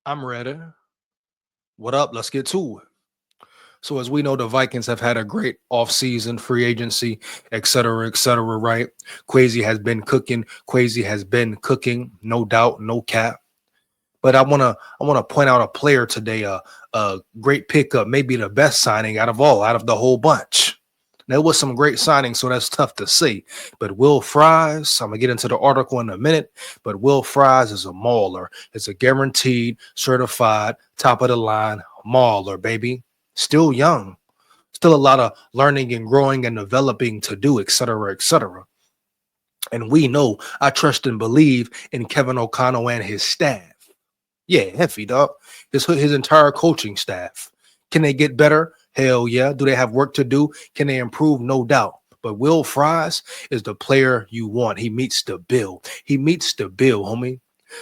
I'm ready. What up? Let's get to it. So, as we know, the Vikings have had a great offseason, free agency, et cetera, right? Quasi has been cooking, no doubt, no cap. But I wanna point out a player today, a great pickup, maybe the best signing out of the whole bunch. There was some great signings, so that's tough to say. But Will Fries, I'm gonna get into the article in a minute. But Will Fries is a mauler. It's a guaranteed, certified, top of the line mauler, baby. Still young, still a lot of learning and growing and developing to do, et cetera, et cetera. And we know I trust and believe in Kevin O'Connell and his staff. Yeah, heavy dog. His entire coaching staff. Can they get better? Hell yeah. Do they have work to do? Can they improve? No doubt. But Will Fries is the player you want. He meets the bill. He meets the bill, homie.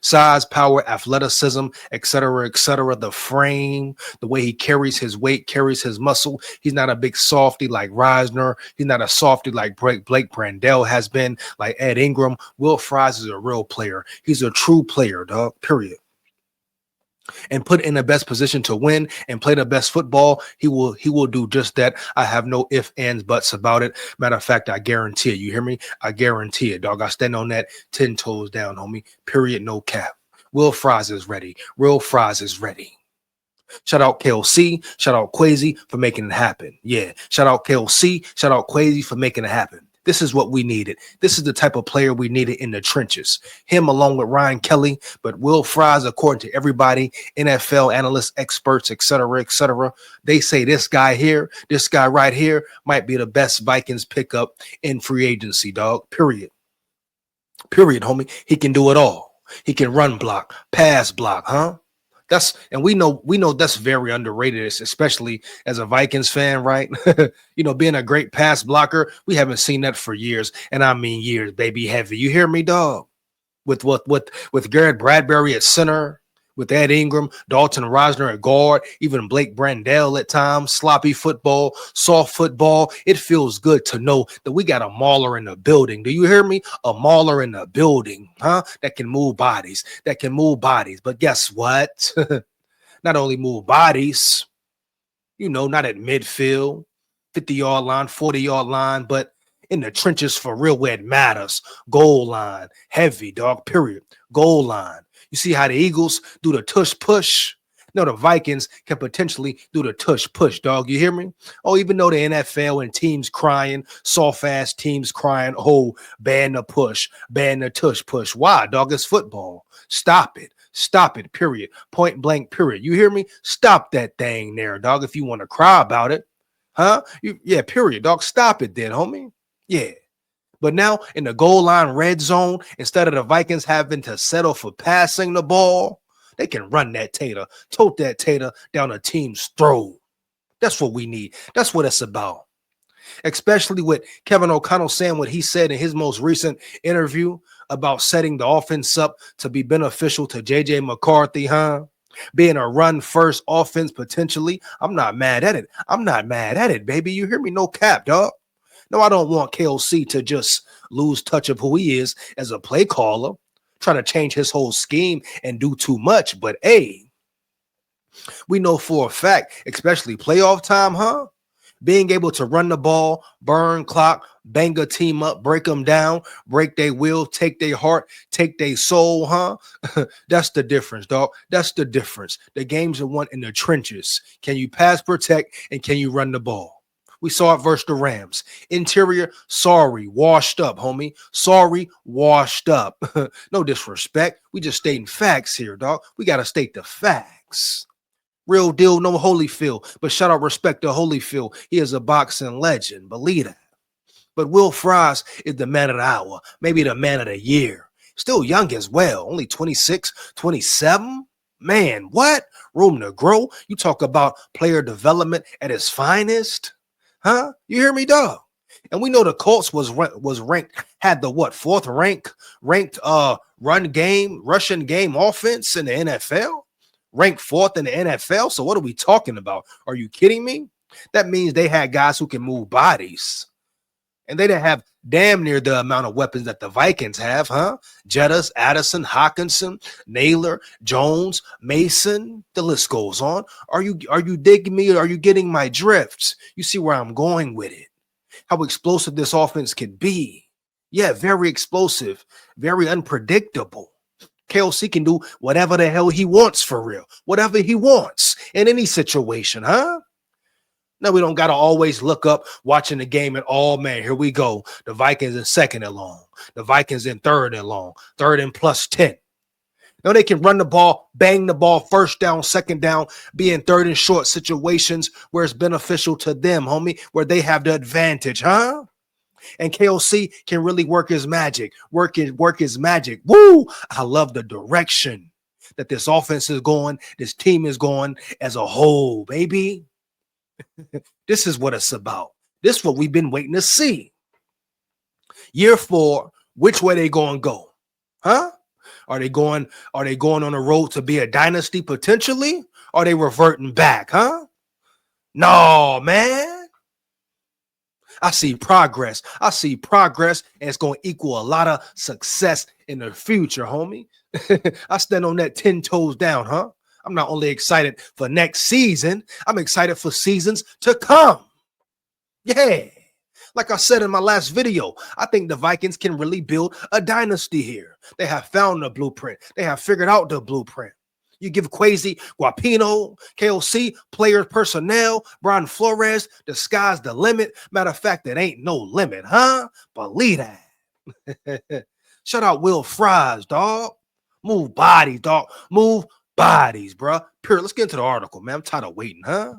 Size, power, athleticism, et cetera. The frame, the way he carries his weight, carries his muscle. He's not a big softy like Reisner. He's not a softy like Blake Brandel has been, like Ed Ingram. Will Fries is a real player. He's a true player, dog. Period. And put in the best position to win and play the best football, he will do just that. I have no ifs, ands, buts about it. Matter of fact, I guarantee it. You hear me? I guarantee it, dog. I stand on that 10 toes down, homie. Period, no cap. Will Fries is ready. Real Fries is ready. Shout out KLC. Shout out Quasi for making it happen. Yeah. Shout out KLC. Shout out Quasi for making it happen. This is what we needed. This is the type of player we needed in the trenches. Him along with Ryan Kelly, but Will Fries, according to everybody, NFL analysts, experts, et cetera, they say this guy here, this guy right here might be the best Vikings pickup in free agency, dog. Period. Period, homie. He can do it all. He can run block, pass block, huh? We know that's very underrated, especially as a Vikings fan, right? Being a great pass blocker, we haven't seen that for years, and I mean years, baby. Heavy, you hear me, dog? With Garrett Bradbury at center, with Ed Ingram, Dalton Reisner at guard, even Blake Brandel at times, sloppy football, soft football. It feels good to know that we got a mauler in the building. Do you hear me? A mauler in the building, huh? That can move bodies, that can move bodies. But guess what? Not only move bodies, not at midfield, 50-yard line, 40-yard line, but in the trenches for real where it matters. Goal line, heavy, dog, period. Goal line. You see how the Eagles do the tush push? No, the Vikings can potentially do the tush push, dog. You hear me? Oh, even though the NFL and teams crying, soft-ass teams crying, oh, ban the push, ban the tush push. Why, dog? It's football. Stop it. Stop it, period. Point blank, period. You hear me? Stop that thing there, dog, if you want to cry about it. Huh? Yeah, period, dog. Stop it then, homie. Yeah. But now in the goal line red zone, instead of the Vikings having to settle for passing the ball, they can run that tater, tote that tater down a team's throat. That's what we need. That's what it's about. Especially with Kevin O'Connell saying what he said in his most recent interview about setting the offense up to be beneficial to J.J. McCarthy, huh? Being a run first offense potentially. I'm not mad at it. I'm not mad at it, baby. You hear me? No cap, dog. No, I don't want KLC to just lose touch of who he is as a play caller, trying to change his whole scheme and do too much. But hey, we know for a fact, especially playoff time, huh? Being able to run the ball, burn clock, bang a team up, break them down, break their will, take their heart, take their soul, huh? That's the difference, dog. That's the difference. The games are won in the trenches. Can you pass protect and can you run the ball? We saw it versus the Rams. Interior, sorry, washed up, homie. Sorry, washed up. No disrespect. We just stating facts here, dog. We got to state the facts. Real deal, no Holyfield. But shout out, respect to Holyfield. He is a boxing legend. Believe that. But Will Fries is the man of the hour, maybe the man of the year. Still young as well, only 26, 27. Man, what? Room to grow. You talk about player development at its finest. Huh? You hear me, dog? And we know the Colts was ranked, had the what, fourth ranked rushing game offense in the NFL? Ranked fourth in the NFL. So what are we talking about? Are you kidding me? That means they had guys who can move bodies. And they didn't have damn near the amount of weapons that the Vikings have, huh? Jettas, Addison, Hawkinson, Naylor, Jones, Mason. The list goes on. Are you digging me? Or are you getting my drifts? You see where I'm going with it? How explosive this offense could be. Yeah, very explosive, very unpredictable. KOC can do whatever the hell he wants for real. Whatever he wants in any situation, huh? No, we don't got to always look up watching the game and man, here we go. The Vikings in second and long. The Vikings in third and long. Third and plus 10. No, they can run the ball, bang the ball, first down, second down, be in third and short situations where it's beneficial to them, homie, where they have the advantage, huh? And KOC can really work his magic, work his magic. Woo! I love the direction that this offense is going, this team is going as a whole, baby. This is what it's about. This is what we've been waiting to see. Year 4, which way they going to go? Huh? Are they going on a road to be a dynasty potentially? Or are they reverting back, huh? No, man. I see progress. And it's going to equal a lot of success in the future, homie. I stand on that 10 toes down, huh? I'm not only excited for next season, I'm excited for seasons to come. Yeah. Like I said in my last video, I think the Vikings can really build a dynasty here. They have found the blueprint. They have figured out the blueprint. You give Kwesi, Guapino, KOC, players, personnel, Brian Flores, the sky's the limit. Matter of fact, it ain't no limit, huh? Believe that. Shout out Will Fries, dog. Move bodies, dog. Move bodies, bro. Period. Let's get into the article, man. I'm tired of waiting, huh?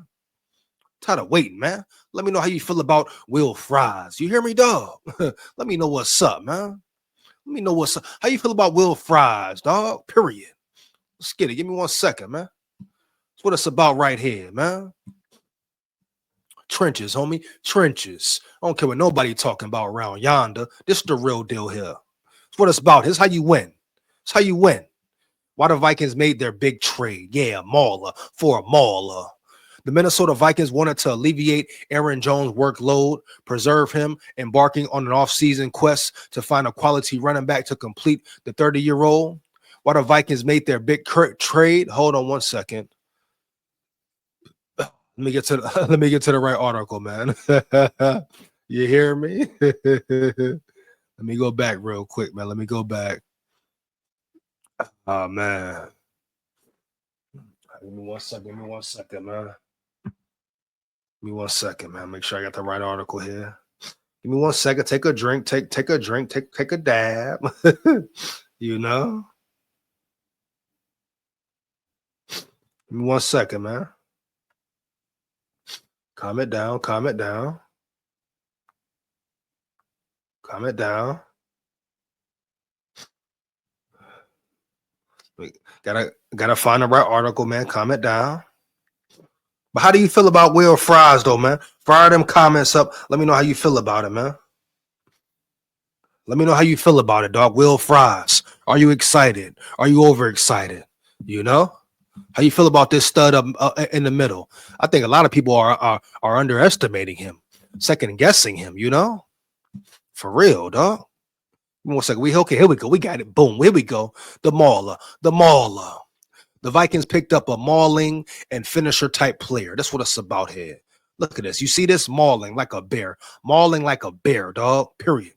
Tired of waiting, man. Let me know how you feel about Will Fries. You hear me, dog? Let me know what's up, man. Let me know what's up. How you feel about Will Fries, dog? Period. Let's get it. Give me 1 second, man. That's what it's about right here, man. Trenches, homie. Trenches. I don't care what nobody talking about around yonder. This is the real deal here. That's what it's about. Here's how you win. It's how you win. Why the Vikings made their big trade. Yeah, MAULER for a MAULER. The Minnesota Vikings wanted to alleviate Aaron Jones' workload, preserve him, embarking on an offseason quest to find a quality running back to complete the 30-year-old. Why the Vikings made their big trade. Hold on 1 second. Let me get to the right article, man. You hear me? Let me go back real quick, man. Let me go back. Oh, man. Give me 1 second. Give me 1 second, man. Give me 1 second, man. Make sure I got the right article here. Give me 1 second. Take a drink. Take a drink. Take a dab. You know? Give me 1 second, man. Calm it down. Calm it down. Calm it down. Gotta find the right article, man. Calm it down. But how do you feel about Will Fries, though, man? Fire them comments up. Let me know how you feel about it, man. Let me know how you feel about it, dog. Will Fries. Are you excited? Are you overexcited? You know? How you feel about this stud up in the middle? I think a lot of people are underestimating him, second guessing him, you know? For real, dog. 1 second. Okay, here we go. We got it. Boom. Here we go. The MAULER. The Vikings picked up a mauling and finisher type player. That's what it's about here. Look at this. You see this? Mauling like a bear. Mauling like a bear, dog. Period.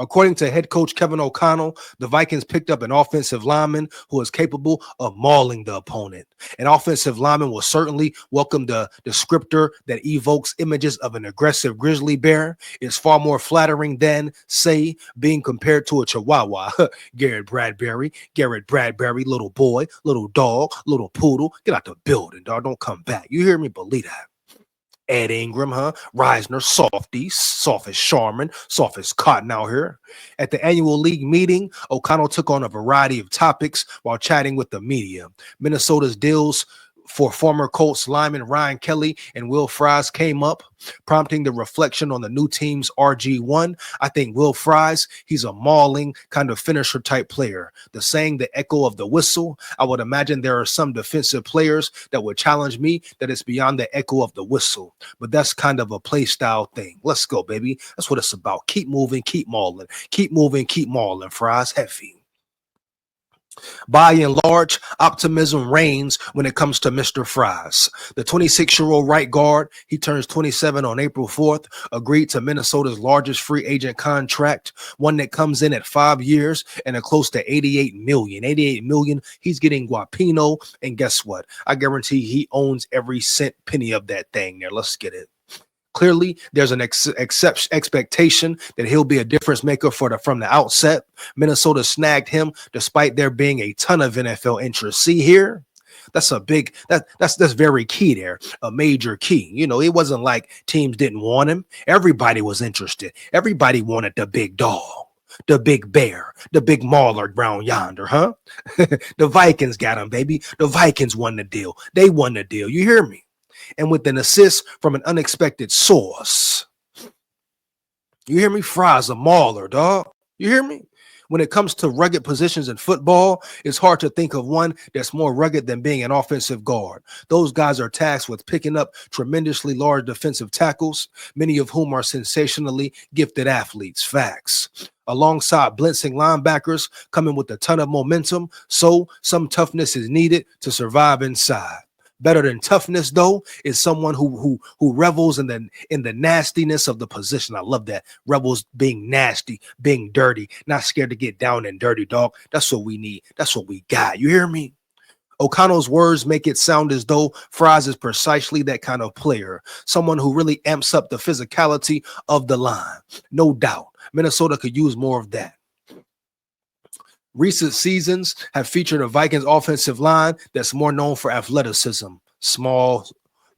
According to head coach Kevin O'Connell, the Vikings picked up an offensive lineman who is capable of mauling the opponent. An offensive lineman will certainly welcome the descriptor that evokes images of an aggressive grizzly bear. It's far more flattering than, say, being compared to a chihuahua. Garrett Bradbury, little boy, little dog, little poodle. Get out the building, dog. Don't come back. You hear me? Believe that. Ed Ingram, huh? Reisner, softies, soft as Sharman, soft as cotton out here. At the annual league meeting, O'Connell took on a variety of topics while chatting with the media. Minnesota's deals for former Colts lineman Ryan Kelly and Will Fries came up, prompting the reflection on the new team's RG1. I think Will Fries, he's a mauling kind of finisher type player. The saying, the echo of the whistle. I would imagine there are some defensive players that would challenge me that it's beyond the echo of the whistle. But that's kind of a play style thing. Let's go, baby. That's what it's about. Keep moving, keep mauling. Keep moving, keep mauling. Fries heavy. By and large, optimism reigns when it comes to Mr. Fries. The 26-year-old right guard, he turns 27 on April 4th, agreed to Minnesota's largest free agent contract, one that comes in at 5 years and a close to $88 million. $88 million, he's getting guapino, and guess what? I guarantee he owns every cent penny of that thing there. Let's get it. Clearly, there's an expectation that he'll be a difference maker from the outset. Minnesota snagged him despite there being a ton of NFL interest. See here? That's a big that's very key there, a major key. You know, it wasn't like teams didn't want him. Everybody was interested. Everybody wanted the big dog, the big bear, the big mauler brown yonder, huh? The Vikings got him, baby. The Vikings won the deal. They won the deal. You hear me? And with an assist from an unexpected source. You hear me? Fries a mauler, dog. You hear me? When it comes to rugged positions in football, it's hard to think of one that's more rugged than being an offensive guard. Those guys are tasked with picking up tremendously large defensive tackles, many of whom are sensationally gifted athletes. Facts. Alongside blitzing linebackers coming with a ton of momentum, so some toughness is needed to survive inside. Better than toughness, though, is someone who revels in the nastiness of the position. I love that. Revels being nasty, being dirty, not scared to get down and dirty, dog. That's what we need. That's what we got. You hear me? O'Connell's words make it sound as though Fries is precisely that kind of player, someone who really amps up the physicality of the line. No doubt, Minnesota could use more of that. Recent seasons have featured a Vikings offensive line that's more known for athleticism, small,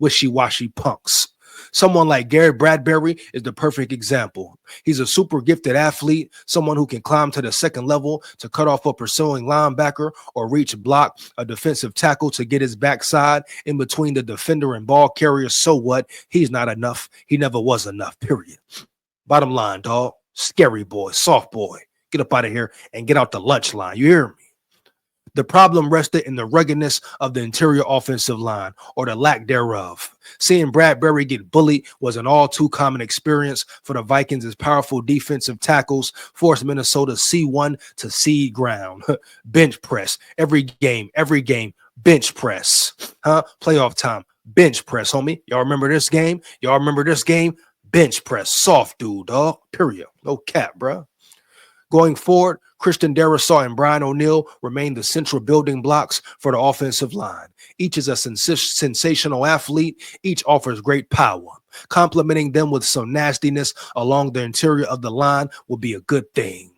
wishy-washy punks. Someone like Garrett Bradbury is the perfect example. He's a super gifted athlete, someone who can climb to the second level to cut off a pursuing linebacker or reach block a defensive tackle to get his backside in between the defender and ball carrier. So what? He's not enough. He never was enough, period. Bottom line, dog. Scary boy, soft boy. Get up out of here and get out the lunch line. You hear me? The problem rested in the ruggedness of the interior offensive line, or the lack thereof. Seeing Bradbury get bullied was an all too common experience for the Vikings as powerful defensive tackles forced Minnesota's C1 to cede ground. Bench press. Every game, bench press. Playoff time, bench press, homie. Y'all remember this game? Bench press. Soft dude, dog. Period. No cap, bro. Going forward, Christian Darrisaw and Brian O'Neill remain the central building blocks for the offensive line. Each is a sensational athlete. Each offers great power. Complementing them with some nastiness along the interior of the line will be a good thing.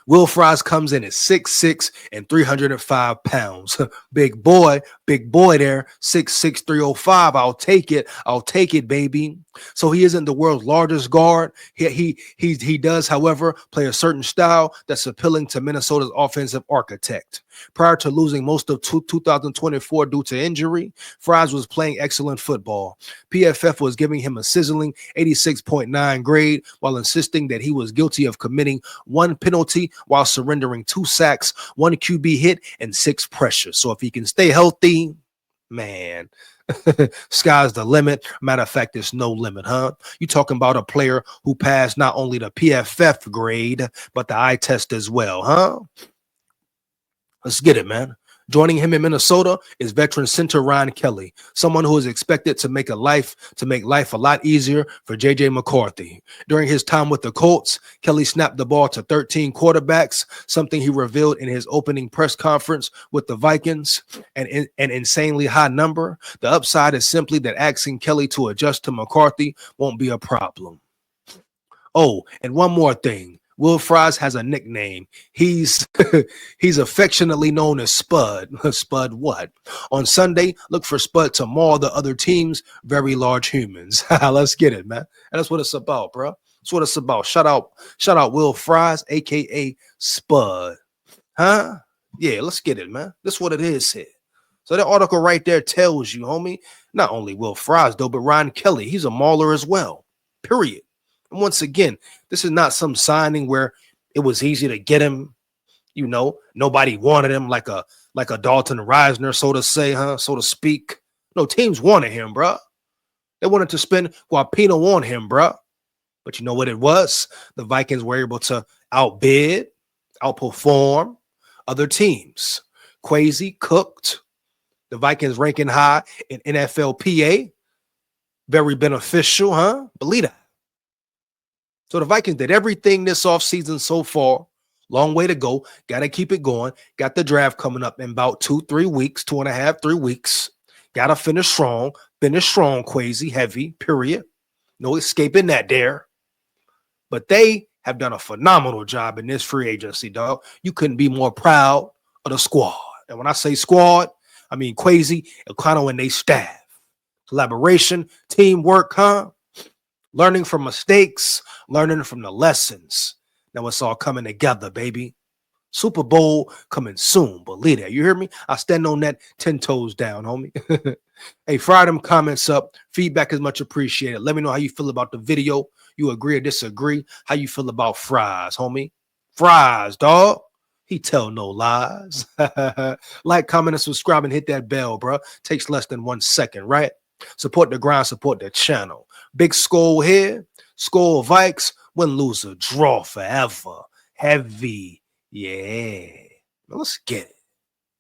Will Fries comes in at 6'6" and 305 pounds. Big boy there, 6'6", 305. I'll take it, baby. So he isn't the world's largest guard. He does, however, play a certain style that's appealing to Minnesota's offensive architect. Prior to losing most of 2024 due to injury, Fries was playing excellent football. PFF was giving him a sizzling 86.9 grade while insisting that he was guilty of committing one penalty while surrendering 2 sacks, 1 QB hit, and 6 pressures. So if he can stay healthy, man, sky's the limit. Matter of fact, there's no limit, huh? You talking about a player who passed not only the PFF grade, but the eye test as well, huh? Let's get it, man. Joining him in Minnesota is veteran center Ryan Kelly, someone who is expected to make life a lot easier for J.J. McCarthy. During his time with the Colts, Kelly snapped the ball to 13 quarterbacks, something he revealed in his opening press conference with the Vikings, an insanely high number. The upside is simply that asking Kelly to adjust to McCarthy won't be a problem. Oh, and one more thing. Will Fries has a nickname. He's affectionately known as Spud. Spud what? On Sunday, look for Spud to maul the other team's very large humans. Let's get it, man. And that's what it's about, bro. That's what it's about. Shout out Will Fries, aka Spud. Huh? Yeah, let's get it, man. That's what it is here. So that article right there tells you, homie, not only Will Fries, though, but Ryan Kelly, he's a mauler as well, period. And once again, this is not some signing where it was easy to get him. You know, nobody wanted him like a Dalton Reisner, so to say, so to speak. No, teams wanted him, bro. They wanted to spend Guapino on him, bro. But you know what it was? The Vikings were able to outbid, outperform other teams. Quasi cooked. The Vikings ranking high in NFLPA. Very beneficial, huh? Believe that. So the Vikings did everything this offseason so far. Long way to go. Got to keep it going. Got the draft coming up in about 2-3 weeks, 2.5, 3 weeks. Got to finish strong. Finish strong, Quasi, heavy, period. No escaping that there. But they have done a phenomenal job in this free agency, dog. You couldn't be more proud of the squad. And when I say squad, I mean Quasi, Elcano, and they staff. Collaboration, teamwork, huh? Learning from mistakes, learning from the lessons. Now it's all coming together, baby. Super Bowl coming soon. Believe that. You hear me? I stand on that 10 toes down, homie. Hey, fire them comments up. Feedback is much appreciated. Let me know how you feel about the video. You agree or disagree? How you feel about Fries, homie? Fries, dog. He tell no lies. Like, comment, and subscribe, and hit that bell, bro. Takes less than 1 second, right? Support the grind, support the channel. Big SKOL here. SKOL Vikes. Win, lose, or draw forever. Heavy. Yeah. Let's get it.